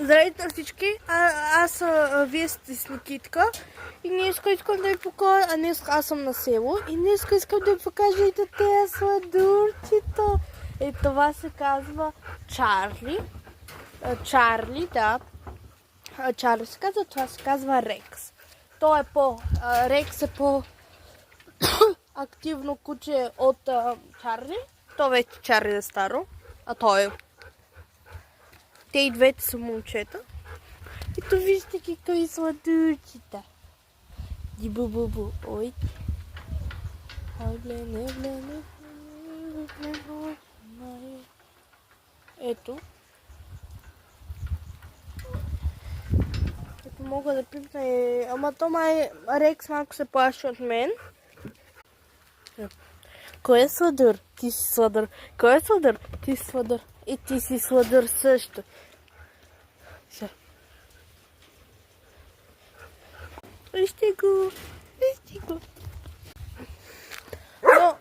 Здравейте на всички, вие сте с Никитка и днес искам да ви покажа, аз съм на село и днес искам да ви покажа и тези сладурчета. И това се казва Чарли. Чарли, да. Чарли се казва, това се казва Рекс. Рекс е по-активно куче от Чарли. То вече Чарли е старо, а той е. Те и двете са момчета. Ето вижте какви сладурчета. Ди-бу-бу-бу. Ой. Ето. Ето мога да пипна и... Ама то Рекс малко се плаши от мен. Кой е сладур? Ти си сладур. Кой е сладур? Ти си сладур. И ти си сладур също. Вижте го. Вижте го. Но...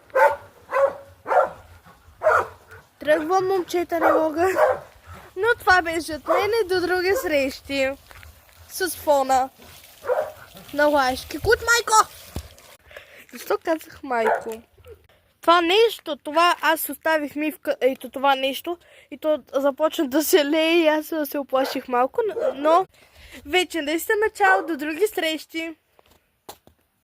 Тръгвам, момчета, не мога. Но това беше от мене до други срещи. С фона. На лайшки. Кут, майко! Защо казах майко? Това нещо, аз оставих мивка, ето това нещо и то започна да се лее и аз се оплаших малко, но вече не сте начало, до други срещи.